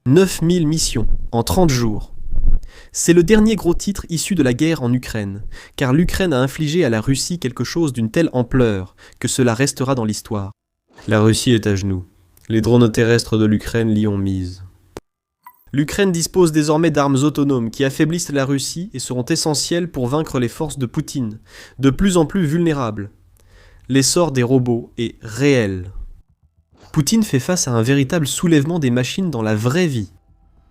9000 missions en 30 jours. C'est le dernier gros titre issu de la guerre en Ukraine, car l'Ukraine a infligé à la Russie quelque chose d'une telle ampleur que cela restera dans l'histoire. La Russie est à genoux. Les drones terrestres de l'Ukraine l'y ont mise. L'Ukraine dispose désormais d'armes autonomes qui affaiblissent la Russie et seront essentielles pour vaincre les forces de Poutine, de plus en plus vulnérables. L'essor des robots est réel. Poutine fait face à un véritable soulèvement des machines dans la vraie vie.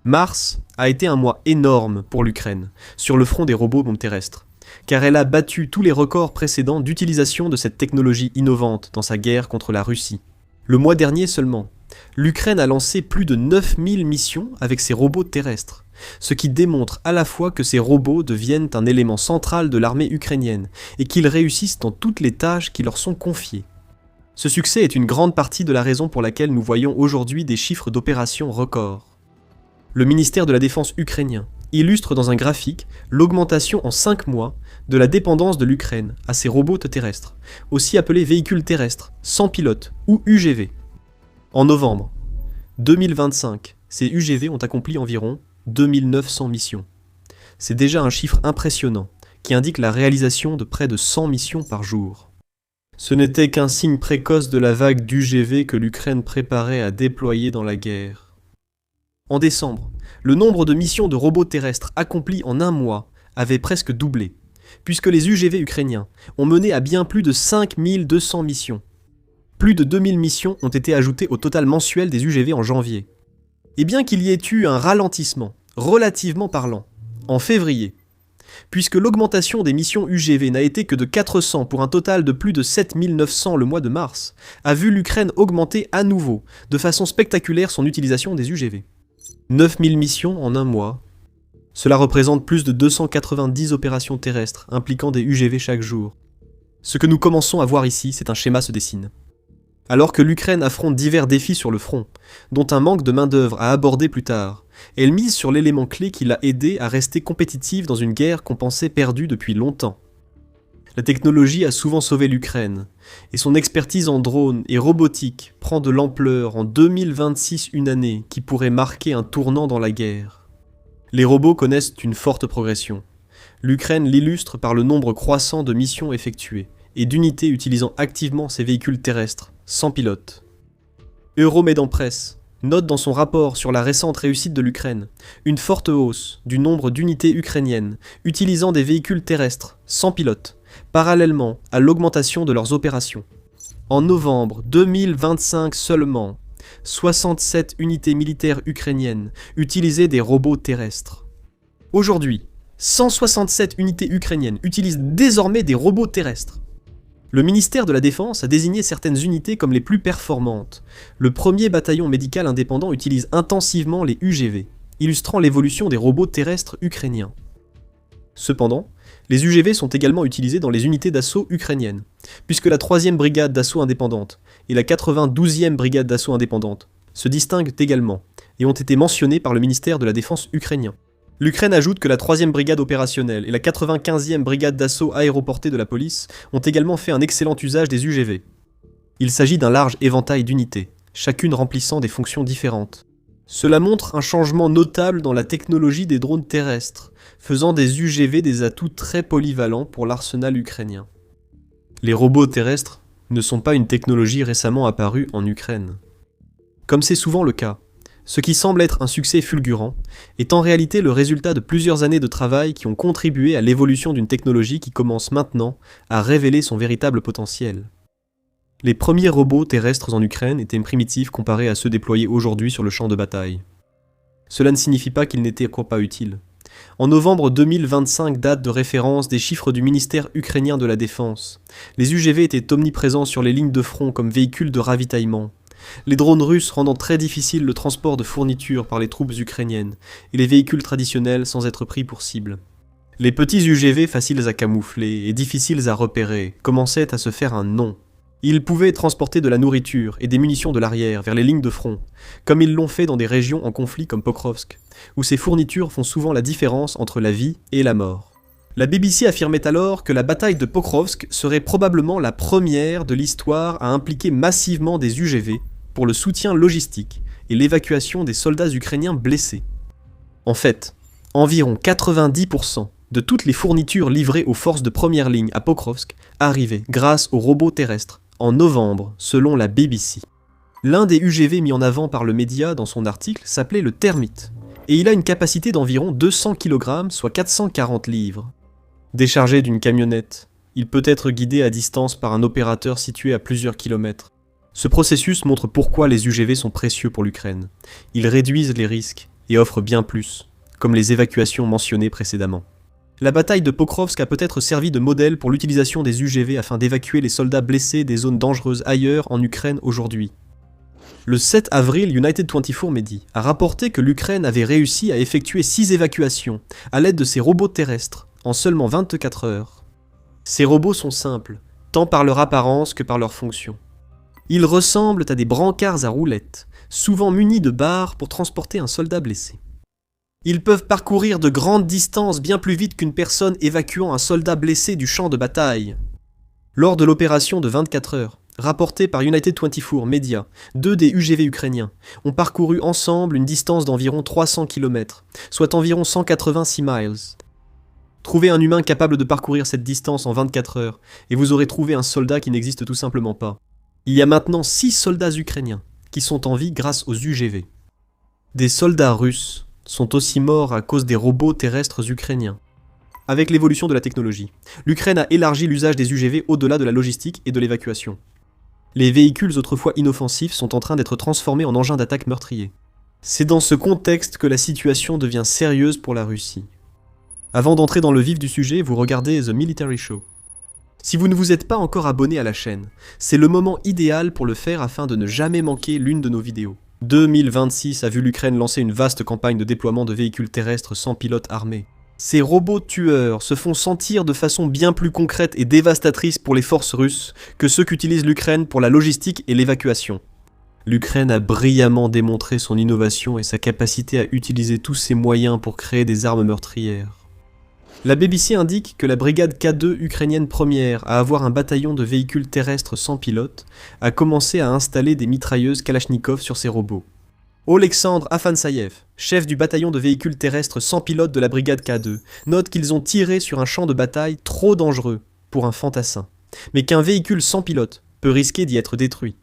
Mars a été un mois énorme pour l'Ukraine, sur le front des robots terrestres, car elle a battu tous les records précédents d'utilisation de cette technologie innovante dans sa guerre contre la Russie. Le mois dernier seulement, l'Ukraine a lancé plus de 9000 missions avec ses robots terrestres, ce qui démontre à la fois que ces robots deviennent un élément central de l'armée ukrainienne et qu'ils réussissent dans toutes les tâches qui leur sont confiées. Ce succès est une grande partie de la raison pour laquelle nous voyons aujourd'hui des chiffres d'opérations records. Le ministère de la Défense ukrainien illustre dans un graphique l'augmentation en 5 mois de la dépendance de l'Ukraine à ses robots terrestres, aussi appelés véhicules terrestres, sans pilote ou UGV. En novembre 2025, ces UGV ont accompli environ 2900 missions. C'est déjà un chiffre impressionnant qui indique la réalisation de près de 100 missions par jour. Ce n'était qu'un signe précoce de la vague d'UGV que l'Ukraine préparait à déployer dans la guerre. En décembre, le nombre de missions de robots terrestres accomplies en un mois avait presque doublé, puisque les UGV ukrainiens ont mené à bien plus de 5200 missions. Plus de 2000 missions ont été ajoutées au total mensuel des UGV en janvier. Et bien qu'il y ait eu un ralentissement, relativement parlant, en février, puisque l'augmentation des missions UGV n'a été que de 400 pour un total de plus de 7900 le mois de mars, a vu l'Ukraine augmenter à nouveau, de façon spectaculaire, son utilisation des UGV. 9000 missions en un mois. Cela représente plus de 290 opérations terrestres impliquant des UGV chaque jour. Ce que nous commençons à voir ici, c'est un schéma se dessine. Alors que l'Ukraine affronte divers défis sur le front, dont un manque de main-d'œuvre à aborder plus tard, elle mise sur l'élément clé qui l'a aidée à rester compétitive dans une guerre qu'on pensait perdue depuis longtemps. La technologie a souvent sauvé l'Ukraine, et son expertise en drone et robotique prend de l'ampleur en 2026, une année qui pourrait marquer un tournant dans la guerre. Les robots connaissent une forte progression. L'Ukraine l'illustre par le nombre croissant de missions effectuées, et d'unités utilisant activement ces véhicules terrestres, sans pilote. Euromed Press note dans son rapport sur la récente réussite de l'Ukraine une forte hausse du nombre d'unités ukrainiennes utilisant des véhicules terrestres, sans pilote, parallèlement à l'augmentation de leurs opérations. En novembre 2025 seulement, 67 unités militaires ukrainiennes utilisaient des robots terrestres. Aujourd'hui, 167 unités ukrainiennes utilisent désormais des robots terrestres. Le ministère de la Défense a désigné certaines unités comme les plus performantes. Le 1er bataillon médical indépendant utilise intensivement les UGV, illustrant l'évolution des robots terrestres ukrainiens. Cependant, les UGV sont également utilisés dans les unités d'assaut ukrainiennes, puisque la 3e brigade d'assaut indépendante et la 92e brigade d'assaut indépendante se distinguent également et ont été mentionnées par le ministère de la Défense ukrainien. L'Ukraine ajoute que la 3e brigade opérationnelle et la 95e brigade d'assaut aéroportée de la police ont également fait un excellent usage des UGV. Il s'agit d'un large éventail d'unités, chacune remplissant des fonctions différentes. Cela montre un changement notable dans la technologie des drones terrestres, faisant des UGV des atouts très polyvalents pour l'arsenal ukrainien. Les robots terrestres ne sont pas une technologie récemment apparue en Ukraine. Comme c'est souvent le cas, ce qui semble être un succès fulgurant est en réalité le résultat de plusieurs années de travail qui ont contribué à l'évolution d'une technologie qui commence maintenant à révéler son véritable potentiel. Les premiers robots terrestres en Ukraine étaient primitifs comparés à ceux déployés aujourd'hui sur le champ de bataille. Cela ne signifie pas qu'ils n'étaient pas utiles. En novembre 2025, date de référence des chiffres du ministère ukrainien de la Défense, les UGV étaient omniprésents sur les lignes de front comme véhicules de ravitaillement. Les drones russes rendant très difficile le transport de fournitures par les troupes ukrainiennes, et les véhicules traditionnels sans être pris pour cible. Les petits UGV faciles à camoufler et difficiles à repérer commençaient à se faire un nom. Ils pouvaient transporter de la nourriture et des munitions de l'arrière vers les lignes de front, comme ils l'ont fait dans des régions en conflit comme Pokrovsk, où ces fournitures font souvent la différence entre la vie et la mort. La BBC affirmait alors que la bataille de Pokrovsk serait probablement la première de l'histoire à impliquer massivement des UGV pour le soutien logistique et l'évacuation des soldats ukrainiens blessés. En fait, environ 90% de toutes les fournitures livrées aux forces de première ligne à Pokrovsk arrivaient grâce aux robots terrestres, en novembre, selon la BBC. L'un des UGV mis en avant par le média dans son article s'appelait le Termite, et il a une capacité d'environ 200 kg, soit 440 livres. Déchargé d'une camionnette, il peut être guidé à distance par un opérateur situé à plusieurs kilomètres. Ce processus montre pourquoi les UGV sont précieux pour l'Ukraine. Ils réduisent les risques et offrent bien plus, comme les évacuations mentionnées précédemment. La bataille de Pokrovsk a peut-être servi de modèle pour l'utilisation des UGV afin d'évacuer les soldats blessés des zones dangereuses ailleurs en Ukraine aujourd'hui. Le 7 avril, United 24 Medi a rapporté que l'Ukraine avait réussi à effectuer 6 évacuations à l'aide de ses robots terrestres en seulement 24 heures. Ces robots sont simples, tant par leur apparence que par leur fonction. Ils ressemblent à des brancards à roulettes, souvent munis de barres pour transporter un soldat blessé. Ils peuvent parcourir de grandes distances bien plus vite qu'une personne évacuant un soldat blessé du champ de bataille. Lors de l'opération de 24 heures, rapportée par United 24 Media, 2 des UGV ukrainiens ont parcouru ensemble une distance d'environ 300 km, soit environ 186 miles. Trouvez un humain capable de parcourir cette distance en 24 heures, et vous aurez trouvé un soldat qui n'existe tout simplement pas. Il y a maintenant 6 soldats ukrainiens qui sont en vie grâce aux UGV. Des soldats russes sont aussi morts à cause des robots terrestres ukrainiens. Avec l'évolution de la technologie, l'Ukraine a élargi l'usage des UGV au-delà de la logistique et de l'évacuation. Les véhicules autrefois inoffensifs sont en train d'être transformés en engins d'attaque meurtriers. C'est dans ce contexte que la situation devient sérieuse pour la Russie. Avant d'entrer dans le vif du sujet, vous regardez The Military Show. Si vous ne vous êtes pas encore abonné à la chaîne, c'est le moment idéal pour le faire afin de ne jamais manquer l'une de nos vidéos. 2026 a vu l'Ukraine lancer une vaste campagne de déploiement de véhicules terrestres sans pilote armés. Ces robots tueurs se font sentir de façon bien plus concrète et dévastatrice pour les forces russes que ceux qu'utilise l'Ukraine pour la logistique et l'évacuation. L'Ukraine a brillamment démontré son innovation et sa capacité à utiliser tous ses moyens pour créer des armes meurtrières. La BBC indique que la brigade K2 ukrainienne première à avoir un bataillon de véhicules terrestres sans pilote a commencé à installer des mitrailleuses Kalachnikov sur ses robots. Oleksandr Afansayev, chef du bataillon de véhicules terrestres sans pilote de la brigade K2, note qu'ils ont tiré sur un champ de bataille trop dangereux pour un fantassin, mais qu'un véhicule sans pilote peut risquer d'y être détruit.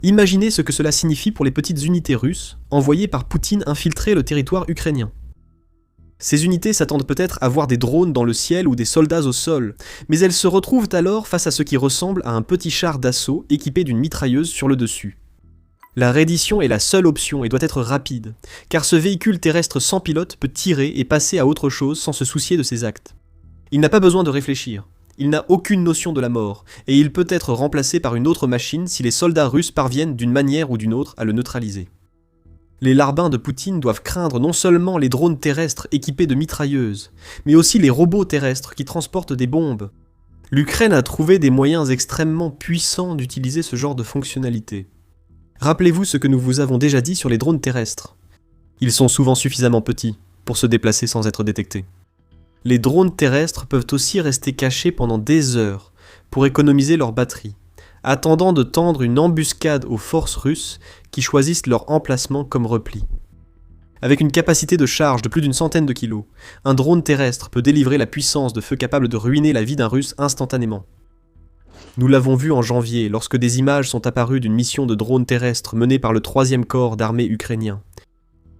Imaginez ce que cela signifie pour les petites unités russes envoyées par Poutine infiltrer le territoire ukrainien. Ces unités s'attendent peut-être à voir des drones dans le ciel ou des soldats au sol, mais elles se retrouvent alors face à ce qui ressemble à un petit char d'assaut équipé d'une mitrailleuse sur le dessus. La reddition est la seule option et doit être rapide, car ce véhicule terrestre sans pilote peut tirer et passer à autre chose sans se soucier de ses actes. Il n'a pas besoin de réfléchir, il n'a aucune notion de la mort, et il peut être remplacé par une autre machine si les soldats russes parviennent d'une manière ou d'une autre à le neutraliser. Les larbins de Poutine doivent craindre non seulement les drones terrestres équipés de mitrailleuses, mais aussi les robots terrestres qui transportent des bombes. L'Ukraine a trouvé des moyens extrêmement puissants d'utiliser ce genre de fonctionnalité. Rappelez-vous ce que nous vous avons déjà dit sur les drones terrestres. Ils sont souvent suffisamment petits pour se déplacer sans être détectés. Les drones terrestres peuvent aussi rester cachés pendant des heures pour économiser leur batterie, attendant de tendre une embuscade aux forces russes qui choisissent leur emplacement comme repli. Avec une capacité de charge de plus d'une centaine de kilos, un drone terrestre peut délivrer la puissance de feu capable de ruiner la vie d'un Russe instantanément. Nous l'avons vu en janvier lorsque des images sont apparues d'une mission de drone terrestre menée par le 3e corps d'armée ukrainien.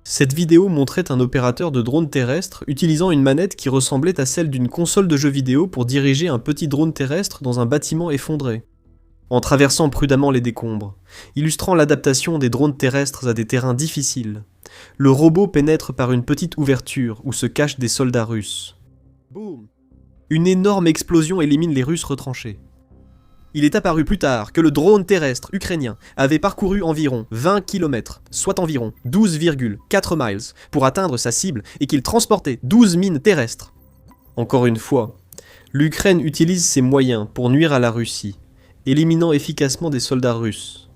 Cette vidéo montrait un opérateur de drone terrestre utilisant une manette qui ressemblait à celle d'une console de jeux vidéo pour diriger un petit drone terrestre dans un bâtiment effondré, en traversant prudemment les décombres, illustrant l'adaptation des drones terrestres à des terrains difficiles. Le robot pénètre par une petite ouverture où se cachent des soldats russes. Boum! Une énorme explosion élimine les Russes retranchés. Il est apparu plus tard que le drone terrestre ukrainien avait parcouru environ 20 km, soit environ 12,4 miles, pour atteindre sa cible et qu'il transportait 12 mines terrestres. Encore une fois, l'Ukraine utilise ses moyens pour nuire à la Russie, éliminant efficacement des soldats russes.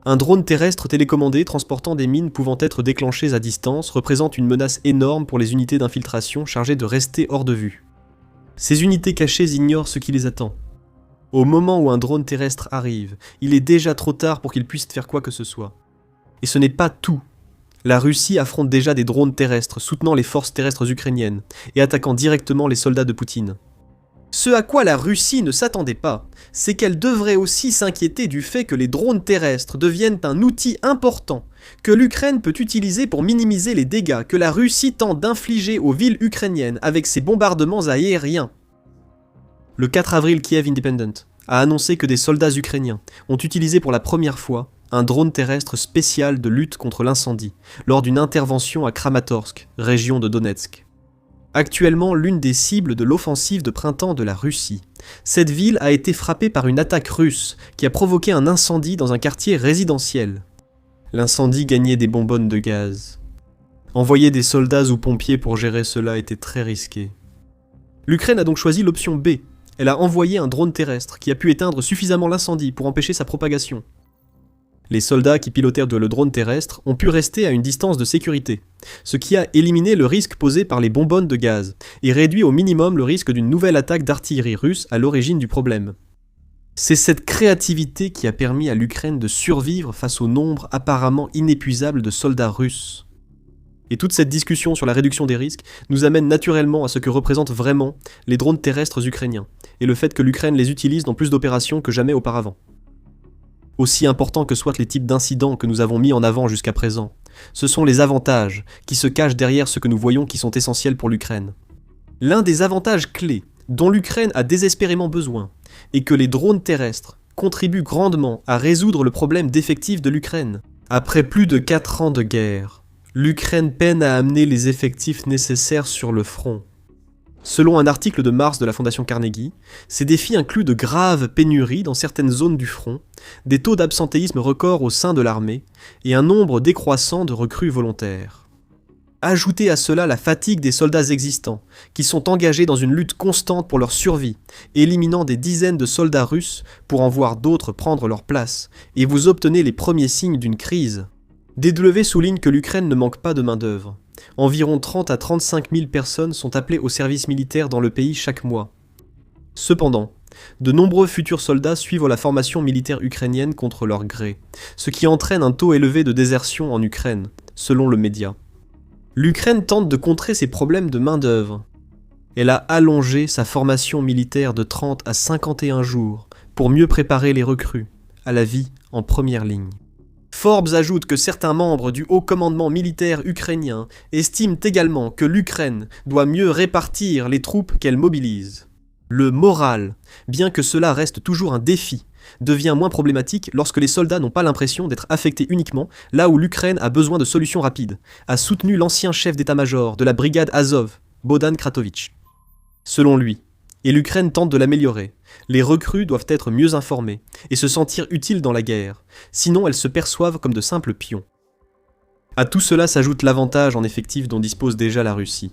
Un drone terrestre télécommandé transportant des mines pouvant être déclenchées à distance représente une menace énorme pour les unités d'infiltration chargées de rester hors de vue. Ces unités cachées ignorent ce qui les attend. Au moment où un drone terrestre arrive, il est déjà trop tard pour qu'il puisse faire quoi que ce soit. Et ce n'est pas tout. La Russie affronte déjà des drones terrestres soutenant les forces terrestres ukrainiennes et attaquant directement les soldats de Poutine. Ce à quoi la Russie ne s'attendait pas, c'est qu'elle devrait aussi s'inquiéter du fait que les drones terrestres deviennent un outil important que l'Ukraine peut utiliser pour minimiser les dégâts que la Russie tente d'infliger aux villes ukrainiennes avec ses bombardements aériens. Le 4 avril, Kiev Independent a annoncé que des soldats ukrainiens ont utilisé pour la première fois un drone terrestre spécial de lutte contre l'incendie lors d'une intervention à Kramatorsk, région de Donetsk. Actuellement l'une des cibles de l'offensive de printemps de la Russie. Cette ville a été frappée par une attaque russe qui a provoqué un incendie dans un quartier résidentiel. L'incendie gagnait des bonbonnes de gaz. Envoyer des soldats ou pompiers pour gérer cela était très risqué. L'Ukraine a donc choisi l'option B. Elle a envoyé un drone terrestre qui a pu éteindre suffisamment l'incendie pour empêcher sa propagation. Les soldats qui pilotèrent le drone terrestre ont pu rester à une distance de sécurité, ce qui a éliminé le risque posé par les bonbonnes de gaz et réduit au minimum le risque d'une nouvelle attaque d'artillerie russe à l'origine du problème. C'est cette créativité qui a permis à l'Ukraine de survivre face au nombre apparemment inépuisable de soldats russes. Et toute cette discussion sur la réduction des risques nous amène naturellement à ce que représentent vraiment les drones terrestres ukrainiens, et le fait que l'Ukraine les utilise dans plus d'opérations que jamais auparavant. Aussi importants que soient les types d'incidents que nous avons mis en avant jusqu'à présent, ce sont les avantages qui se cachent derrière ce que nous voyons qui sont essentiels pour l'Ukraine. L'un des avantages clés dont l'Ukraine a désespérément besoin est que les drones terrestres contribuent grandement à résoudre le problème d'effectifs de l'Ukraine. Après plus de 4 ans de guerre, l'Ukraine peine à amener les effectifs nécessaires sur le front. Selon un article de mars de la Fondation Carnegie, ces défis incluent de graves pénuries dans certaines zones du front, des taux d'absentéisme records au sein de l'armée et un nombre décroissant de recrues volontaires. Ajoutez à cela la fatigue des soldats existants, qui sont engagés dans une lutte constante pour leur survie, éliminant des dizaines de soldats russes pour en voir d'autres prendre leur place, et vous obtenez les premiers signes d'une crise. DW souligne que l'Ukraine ne manque pas de main-d'œuvre. Environ 30 à 35 000 personnes sont appelées au service militaire dans le pays chaque mois. Cependant, de nombreux futurs soldats suivent la formation militaire ukrainienne contre leur gré, ce qui entraîne un taux élevé de désertion en Ukraine, selon le média. L'Ukraine tente de contrer ces problèmes de main-d'œuvre. Elle a allongé sa formation militaire de 30 à 51 jours pour mieux préparer les recrues à la vie en première ligne. Forbes ajoute que certains membres du haut commandement militaire ukrainien estiment également que l'Ukraine doit mieux répartir les troupes qu'elle mobilise. Le moral, bien que cela reste toujours un défi, devient moins problématique lorsque les soldats n'ont pas l'impression d'être affectés uniquement là où l'Ukraine a besoin de solutions rapides, a soutenu l'ancien chef d'état-major de la brigade Azov, Bohdan Kratovitch. Selon lui, et l'Ukraine tente de l'améliorer, les recrues doivent être mieux informées et se sentir utiles dans la guerre, sinon elles se perçoivent comme de simples pions. À tout cela s'ajoute l'avantage en effectif dont dispose déjà la Russie.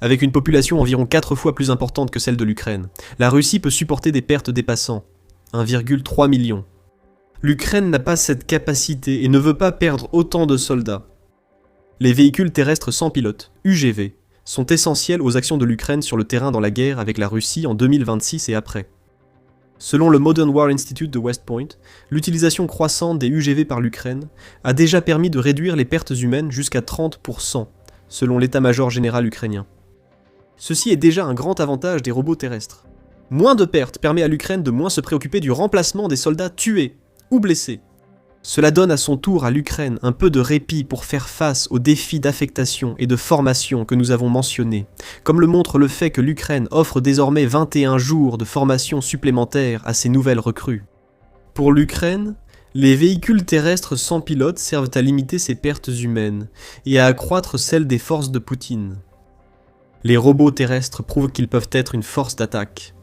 Avec une population environ 4 fois plus importante que celle de l'Ukraine, la Russie peut supporter des pertes dépassant 1,3 million. L'Ukraine n'a pas cette capacité et ne veut pas perdre autant de soldats. Les véhicules terrestres sans pilote, UGV, sont essentiels aux actions de l'Ukraine sur le terrain dans la guerre avec la Russie en 2026 et après. Selon le Modern War Institute de West Point, l'utilisation croissante des UGV par l'Ukraine a déjà permis de réduire les pertes humaines jusqu'à 30%, selon l'état-major général ukrainien. Ceci est déjà un grand avantage des robots terrestres. Moins de pertes permet à l'Ukraine de moins se préoccuper du remplacement des soldats tués ou blessés. Cela donne à son tour à l'Ukraine un peu de répit pour faire face aux défis d'affectation et de formation que nous avons mentionnés, comme le montre le fait que l'Ukraine offre désormais 21 jours de formation supplémentaire à ses nouvelles recrues. Pour l'Ukraine, les véhicules terrestres sans pilote servent à limiter ses pertes humaines et à accroître celles des forces de Poutine. Les robots terrestres prouvent qu'ils peuvent être une force d'attaque.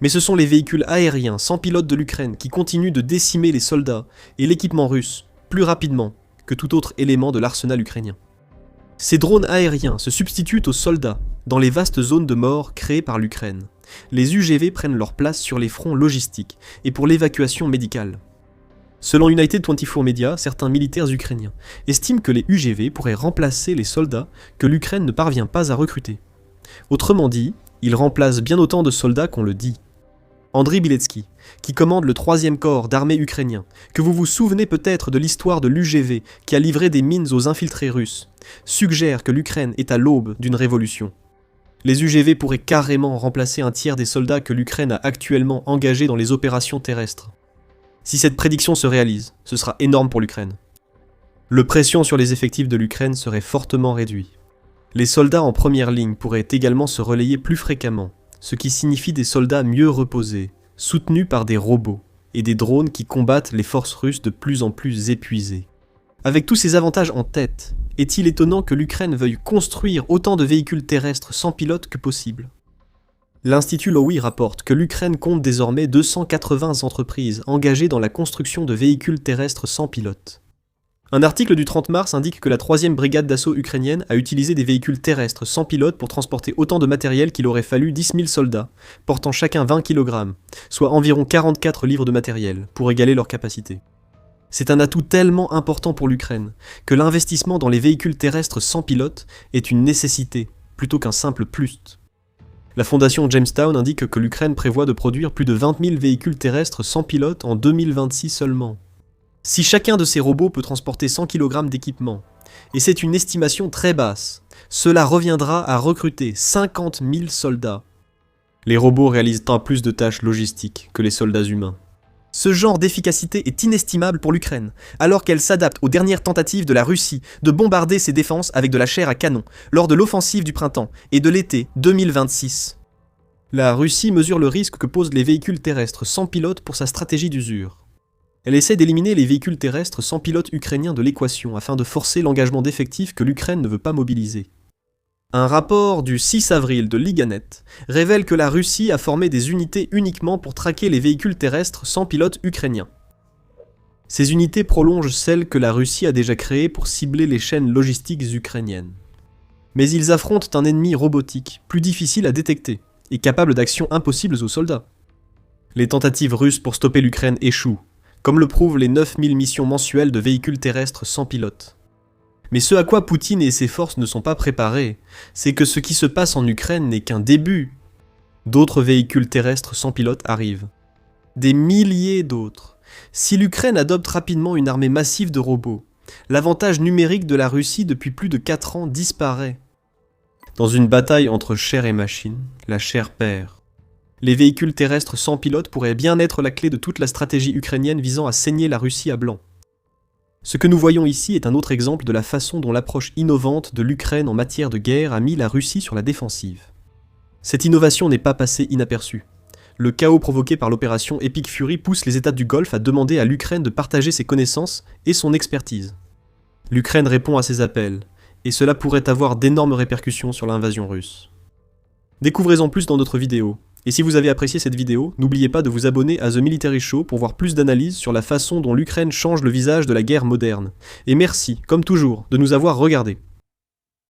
Mais ce sont les véhicules aériens sans pilote de l'Ukraine qui continuent de décimer les soldats et l'équipement russe plus rapidement que tout autre élément de l'arsenal ukrainien. Ces drones aériens se substituent aux soldats dans les vastes zones de mort créées par l'Ukraine. Les UGV prennent leur place sur les fronts logistiques et pour l'évacuation médicale. Selon United 24 Media, certains militaires ukrainiens estiment que les UGV pourraient remplacer les soldats que l'Ukraine ne parvient pas à recruter. Autrement dit, ils remplacent bien autant de soldats qu'on le dit. Andriy Biletsky, qui commande le 3e corps d'armée ukrainien, que vous vous souvenez peut-être de l'histoire de l'UGV qui a livré des mines aux infiltrés russes, suggère que l'Ukraine est à l'aube d'une révolution. Les UGV pourraient carrément remplacer un tiers des soldats que l'Ukraine a actuellement engagés dans les opérations terrestres. Si cette prédiction se réalise, ce sera énorme pour l'Ukraine. Le pression sur les effectifs de l'Ukraine serait fortement réduit. Les soldats en première ligne pourraient également se relayer plus fréquemment, ce qui signifie des soldats mieux reposés, soutenus par des robots et des drones qui combattent les forces russes de plus en plus épuisées. Avec tous ces avantages en tête, est-il étonnant que l'Ukraine veuille construire autant de véhicules terrestres sans pilote que possible ? L'Institut Lowy rapporte que l'Ukraine compte désormais 280 entreprises engagées dans la construction de véhicules terrestres sans pilote. Un article du 30 mars indique que la 3e brigade d'assaut ukrainienne a utilisé des véhicules terrestres sans pilote pour transporter autant de matériel qu'il aurait fallu 10 000 soldats, portant chacun 20 kg, soit environ 44 livres de matériel, pour égaler leur capacité. C'est un atout tellement important pour l'Ukraine que l'investissement dans les véhicules terrestres sans pilote est une nécessité, plutôt qu'un simple plus. La fondation Jamestown indique que l'Ukraine prévoit de produire plus de 20 000 véhicules terrestres sans pilote en 2026 seulement. Si chacun de ces robots peut transporter 100 kg d'équipement, et c'est une estimation très basse, cela reviendra à recruter 50 000 soldats. Les robots réalisent tant plus de tâches logistiques que les soldats humains. Ce genre d'efficacité est inestimable pour l'Ukraine, alors qu'elle s'adapte aux dernières tentatives de la Russie de bombarder ses défenses avec de la chair à canon lors de l'offensive du printemps et de l'été 2026. La Russie mesure le risque que posent les véhicules terrestres sans pilote pour sa stratégie d'usure. Elle essaie d'éliminer les véhicules terrestres sans pilote ukrainiens de l'équation afin de forcer l'engagement d'effectifs que l'Ukraine ne veut pas mobiliser. Un rapport du 6 avril de Liganet révèle que la Russie a formé des unités uniquement pour traquer les véhicules terrestres sans pilote ukrainiens. Ces unités prolongent celles que la Russie a déjà créées pour cibler les chaînes logistiques ukrainiennes. Mais ils affrontent un ennemi robotique, plus difficile à détecter, et capable d'actions impossibles aux soldats. Les tentatives russes pour stopper l'Ukraine échouent, comme le prouvent les 9000 missions mensuelles de véhicules terrestres sans pilote. Mais ce à quoi Poutine et ses forces ne sont pas préparés, c'est que ce qui se passe en Ukraine n'est qu'un début. D'autres véhicules terrestres sans pilote arrivent. Des milliers d'autres. Si l'Ukraine adopte rapidement une armée massive de robots, l'avantage numérique de la Russie depuis plus de 4 ans disparaît. Dans une bataille entre chair et machine, la chair perd. Les véhicules terrestres sans pilote pourraient bien être la clé de toute la stratégie ukrainienne visant à saigner la Russie à blanc. Ce que nous voyons ici est un autre exemple de la façon dont l'approche innovante de l'Ukraine en matière de guerre a mis la Russie sur la défensive. Cette innovation n'est pas passée inaperçue. Le chaos provoqué par l'opération Epic Fury pousse les États du Golfe à demander à l'Ukraine de partager ses connaissances et son expertise. L'Ukraine répond à ces appels, et cela pourrait avoir d'énormes répercussions sur l'invasion russe. Découvrez-en plus dans notre vidéo. Et si vous avez apprécié cette vidéo, n'oubliez pas de vous abonner à The Military Show pour voir plus d'analyses sur la façon dont l'Ukraine change le visage de la guerre moderne. Et merci, comme toujours, de nous avoir regardés.